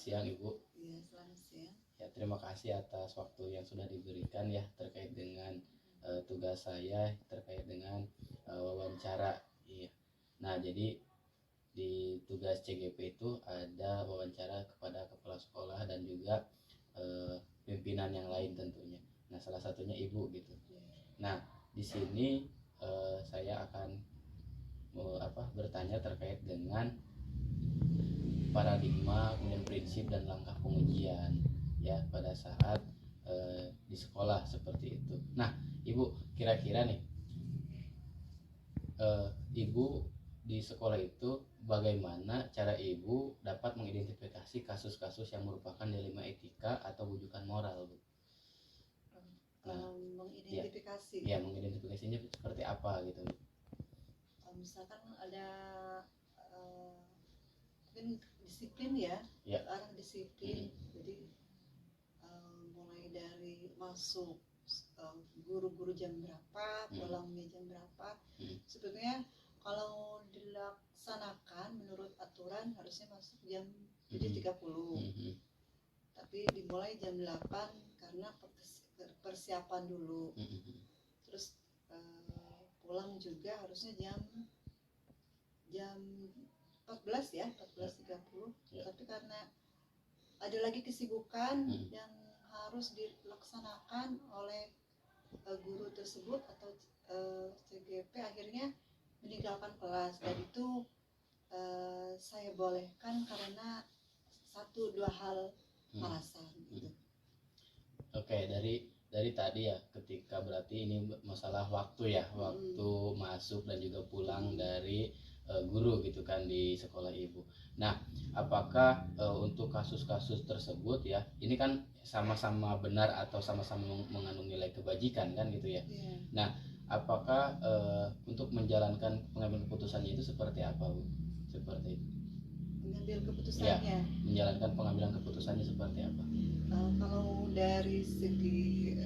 siang Ibu. Iya, selamat siang. Ya, terima kasih atas waktu yang sudah diberikan ya terkait dengan tugas saya terkait dengan wawancara. Iya. Nah, jadi di tugas CGP itu ada wawancara kepada kepala sekolah dan juga pimpinan yang lain tentunya. Nah, salah satunya Ibu gitu. Iya. Nah, di sini saya akan bertanya terkait dengan paradigma, kemudian prinsip dan langkah pengujian ya pada saat di sekolah seperti itu. Nah, Ibu kira-kira nih Ibu di sekolah itu bagaimana cara Ibu dapat mengidentifikasi kasus-kasus yang merupakan dilema etika atau bujukan moral, Bu? Nah, Mengidentifikasi. Ya, mengidentifikasinya seperti apa gitu, Bu? Misalkan ada mungkin disiplin ya, Ya. ke arah disiplin. Jadi mulai dari masuk guru-guru jam berapa, pulangnya jam berapa. Sebetulnya kalau dilaksanakan menurut aturan harusnya masuk jam 7.30. Tapi dimulai jam 8 karena persiapan dulu. Terus pulang juga harusnya jam 14 ya, 14.30. Tapi karena ada lagi kesibukan yang harus dilaksanakan oleh guru tersebut atau CGP, akhirnya meninggalkan kelas. Dan itu saya bolehkan karena 1-2 hal alasan gitu. Oke, dari tadi ya, ketika berarti ini masalah waktu ya, waktu masuk dan juga pulang dari guru gitu kan di sekolah Ibu. Nah, apakah untuk kasus-kasus tersebut ya, ini kan sama-sama benar atau sama-sama mengandung nilai kebajikan kan gitu ya. Yeah. Nah, apakah untuk menjalankan pengambilan keputusannya itu seperti apa, Bu? Seperti itu. Mengambil keputusannya. Ya, menjalankan pengambilan keputusannya seperti apa? Kalau dari segi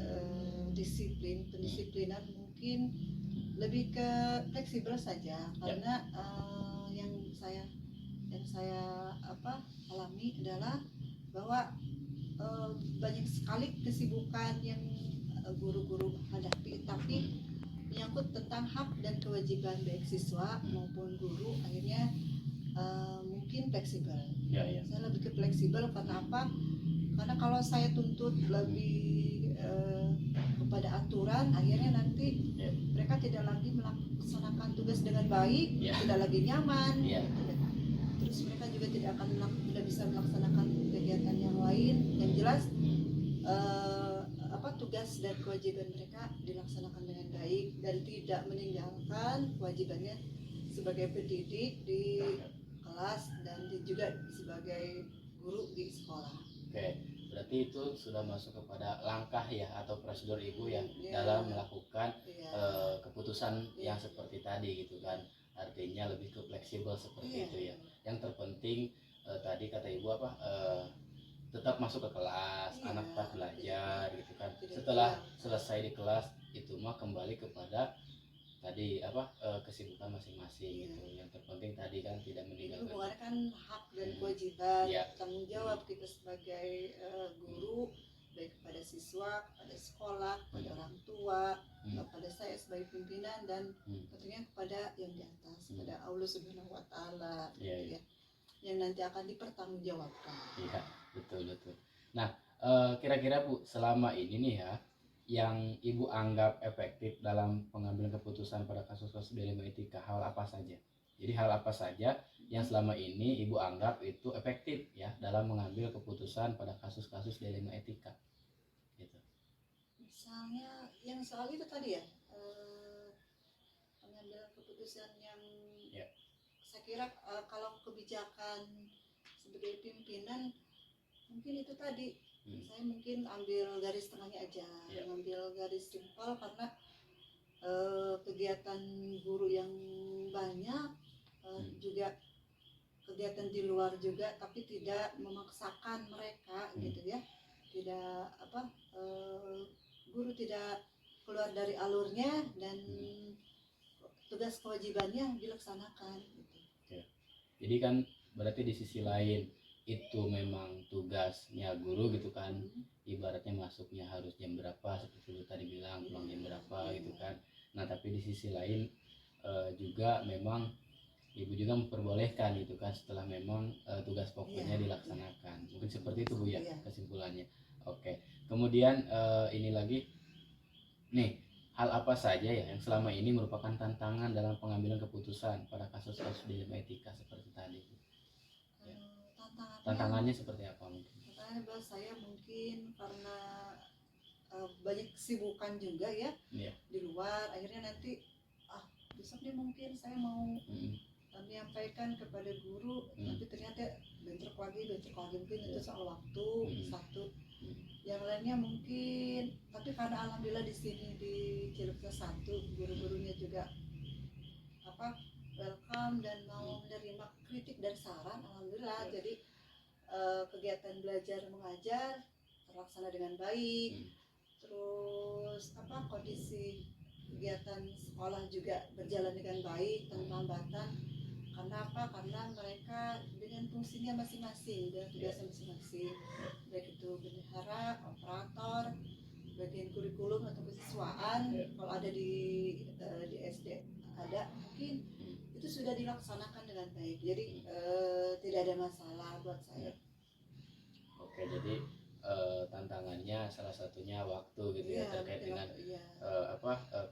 pendisiplinan mungkin lebih ke fleksibel saja, karena yang saya alami adalah bahwa banyak sekali kesibukan yang guru-guru hadapi, tapi menyangkut tentang hak dan kewajiban baik siswa maupun guru, akhirnya mungkin fleksibel. Saya lebih ke fleksibel karena apa? Karena kalau saya tuntut lebih kepada aturan, akhirnya nanti mereka tidak lagi melaksanakan tugas dengan baik, tidak lagi nyaman. Terus mereka juga tidak bisa melaksanakan kegiatan yang lain. Yang jelas tugas dan kewajiban mereka dilaksanakan dengan baik dan tidak meninggalkan kewajibannya sebagai pendidik di kelas dan juga sebagai guru di sekolah. Oke, berarti itu sudah masuk kepada langkah ya atau prosedur Ibu yang dalam melakukan keputusan yang seperti tadi gitu kan. Artinya lebih ke fleksibel seperti itu ya. Yang terpenting tadi kata Ibu tetap masuk ke kelas, anak tetap belajar gitu kan. Setelah selesai di kelas itu mah kembali kepada tadi kesibukan masing-masing gitu. Yang terpenting tadi kan tidak meninggalkan. Hubungannya kan hak dan kewajiban, tanggung jawab kita sebagai guru, baik kepada siswa, kepada sekolah, kepada orang tua, kepada saya sebagai pimpinan, dan tentunya kepada yang di atas, kepada Allah Subhanahu Wa Taala, gitu ya, yang nanti akan dipertanggungjawabkan. Iya, betul. Nah, kira-kira Bu, selama ini nih ya, yang Ibu anggap efektif dalam pengambilan keputusan pada kasus-kasus dilema etika, hal apa saja? Jadi hal apa saja yang selama ini Ibu anggap itu efektif ya dalam mengambil keputusan pada kasus-kasus dilema etika? Gitu. Misalnya yang soal itu tadi ya, pengambilan keputusan yang saya kira kalau kebijakan sebagai pimpinan mungkin itu tadi, saya mungkin ambil garis tengahnya aja, ambil garis simpel karena kegiatan guru yang banyak, juga kegiatan di luar juga, tapi tidak memaksakan mereka gitu ya, tidak guru tidak keluar dari alurnya dan tugas kewajibannya dilaksanakan gitu. Jadi kan berarti di sisi lain itu memang tugasnya guru gitu kan, ibaratnya masuknya harus jam berapa seperti lu tadi bilang, pulang jam berapa gitu kan. Nah tapi di sisi lain juga memang ibu juga memperbolehkan gitu kan setelah memang tugas pokoknya dilaksanakan. Mungkin seperti itu Bu ya kesimpulannya. Oke. Kemudian ini lagi nih, hal apa saja ya yang selama ini merupakan tantangan dalam pengambilan keputusan pada kasus-kasus dilema etika seperti tadi? Tantangannya seperti apa mungkin? Tantangannya buat saya mungkin karena banyak kesibukan juga ya di luar, akhirnya nanti besoknya mungkin saya mau menyampaikan kepada guru, tapi ternyata bentrok lagi mungkin itu soal waktu satu. Yang lainnya mungkin, tapi karena alhamdulillah di sini di Cilepsa 1 guru-gurunya juga welcome dan mau menerima kritik dan saran, alhamdulillah. Jadi kegiatan belajar mengajar terlaksana dengan baik. Terus kondisi kegiatan sekolah juga berjalan dengan baik tanpa hambatan. Karena mereka dengan fungsinya masing-masing, dengan tugasnya masing-masing, baik itu bendahara, operator, bagian kurikulum atau kesiswaan. Kalau ada di SD ada, mungkin itu sudah dilaksanakan dengan baik. Jadi tidak ada masalah buat saya. Oke, jadi tantangannya salah satunya waktu gitu ya, terkait dengan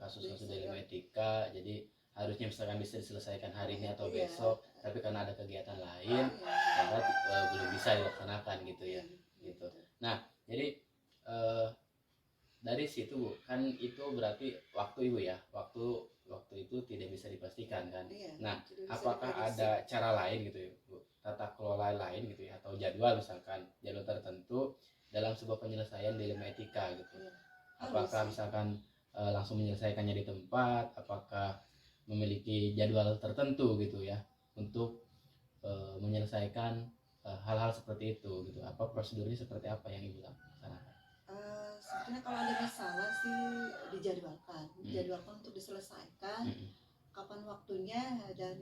kasus-kasus dilema etika. Jadi harusnya misalkan bisa diselesaikan hari ini atau besok, tapi karena ada kegiatan lain maka belum bisa dilaksanakan gitu ya, gitu. Nah jadi dari situ Bu, kan itu berarti waktu Ibu ya, waktu itu tidak bisa dipastikan kan. Nah apakah ada cara lain gitu ya Bu, tata kelola lain gitu ya, atau jadwal misalkan jadwal tertentu dalam sebuah penyelesaian dilema etika gitu? Apakah misalkan langsung menyelesaikannya di tempat, apakah memiliki jadwal tertentu gitu ya untuk menyelesaikan hal-hal seperti itu gitu? Apa prosedurnya seperti apa yang Ibu laksanakan? Sebetulnya kalau ada masalah sih dijadwalkan untuk diselesaikan. Kapan waktunya dan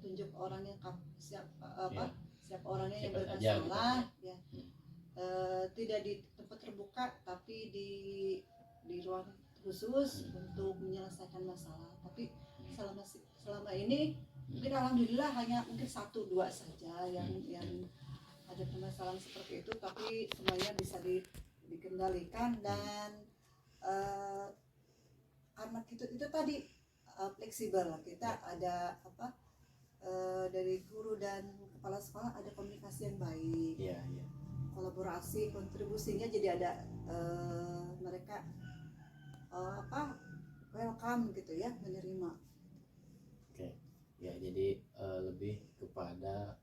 tunjuk orangnya siapa orangnya yang bermasalah gitu. Tidak di tempat terbuka tapi di ruang khusus untuk menyelesaikan masalah. Tapi selama ini mungkin alhamdulillah hanya mungkin 1-2 saja yang ada permasalahan seperti itu, tapi semuanya bisa dikendalikan. Dan karena itu tadi fleksibel, kita ada dari guru dan kepala sekolah ada komunikasi yang baik, kolaborasi, kontribusinya, jadi ada mereka welcome gitu ya, menerima. Oke, ya jadi lebih kepada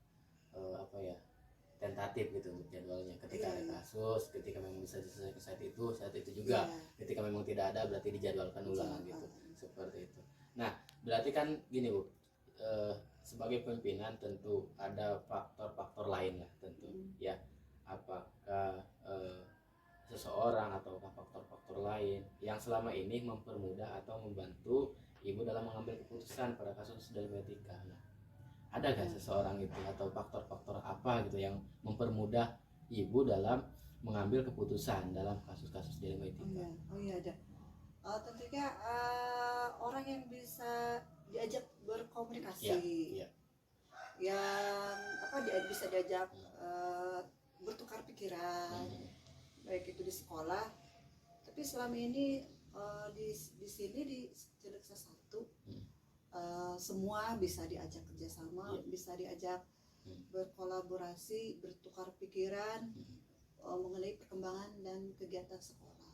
tentatif gitu untuk jadwalnya. Ketika ada kasus, ketika memang bisa diselesaikan saat itu juga. Ketika memang tidak ada berarti dijadwalkan ulang gitu, seperti itu. Nah berarti kan gini Bu, sebagai pimpinan tentu ada faktor-faktor lain lah tentu ya. Apakah seseorang atau faktor-faktor lain yang selama ini mempermudah atau membantu Ibu dalam mengambil keputusan pada kasus dilema etika? Nah, ada gak seseorang itu atau faktor-faktor apa gitu yang mempermudah Ibu dalam mengambil keputusan dalam kasus-kasus dilema etika? Oh iya ada. Tentunya orang yang bisa diajak berkomunikasi, yang bisa diajak bertukar pikiran, baik itu di sekolah. Tapi selama ini di sini di Cilepsa 1 semua bisa diajak kerjasama, bisa diajak berkolaborasi, bertukar pikiran mengenai perkembangan dan kegiatan sekolah.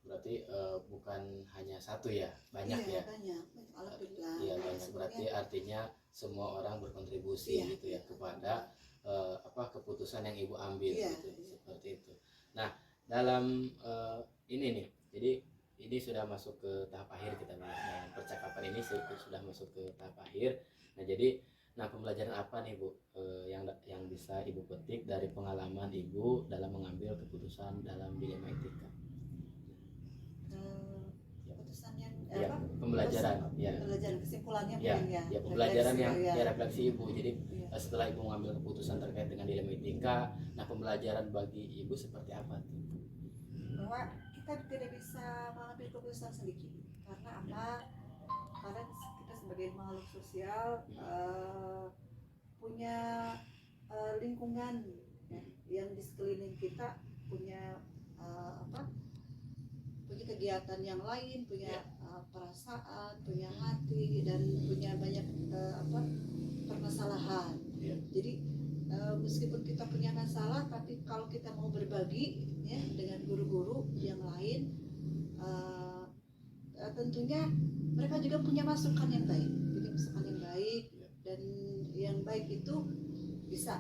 Berarti bukan hanya satu ya, banyak ya? Banyak, alhamdulillah. Iya banyak, berarti artinya semua orang berkontribusi gitu ya kepada keputusan yang Ibu ambil gitu, seperti itu. Nah dalam ini nih, jadi ini sudah masuk ke tahap akhir kita percakapan ini sudah masuk ke tahap akhir. Nah jadi pembelajaran apa nih Bu yang bisa Ibu petik dari pengalaman Ibu dalam mengambil keputusan dalam dilema etika? Keputusan yang pembelajaran kesimpulan kesimpulannya Ya, mungkin ya. ya pembelajaran Refleksi, yang ya. ya refleksi ibu. Jadi Iya. setelah ibu mengambil keputusan terkait dengan dilema etika, nah pembelajaran bagi ibu seperti apa tuh? Bahwa kita tidak bisa mengambil keputusan sendiri karena apa? Karena kita sebagai makhluk sosial punya lingkungan ya, yang di sekeliling kita punya punya kegiatan yang lain, punya perasaan, punya hati, dan punya banyak permasalahan. Jadi meskipun kita punya masalah, tapi kalau kita mau berbagi ya dengan guru-guru yang lain, tentunya mereka juga punya masukan yang baik. Jadi masukan yang baik dan yang baik itu bisa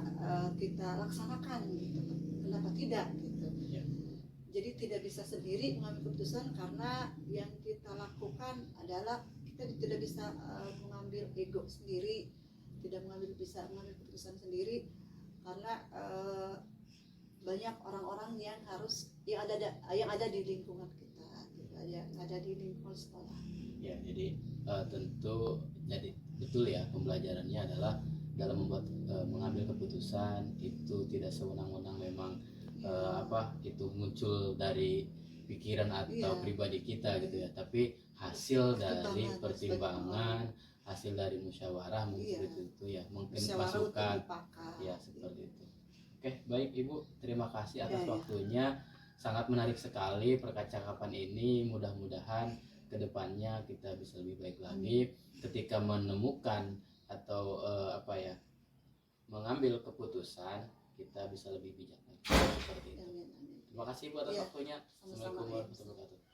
kita laksanakan gitu. Kenapa tidak gitu? Jadi tidak bisa sendiri mengambil keputusan karena yang kita lakukan adalah kita tidak bisa mengambil ego sendiri, tidak bisa mengambil keputusan sendiri karena banyak orang-orang yang ada di lingkungan kita, gitu, yang ada di lingkungan sekolah. Ya, jadi tentu jadi betul ya, pembelajarannya adalah dalam mengambil keputusan itu tidak sewenang-wenang memang itu muncul dari pikiran atau pribadi kita gitu ya, tapi hasil dari pertimbangan, hasil dari musyawarah mungkin itu ya, mungkin masukan ya seperti itu. Oke, baik Ibu, terima kasih atas waktunya, sangat menarik sekali percakapan ini. Mudah-mudahan kedepannya kita bisa lebih baik lagi ketika menemukan atau mengambil keputusan, kita bisa lebih bijak lagi seperti itu. Terima kasih Bu atas waktunya. Assalamualaikum warahmatullahi wabarakatuh.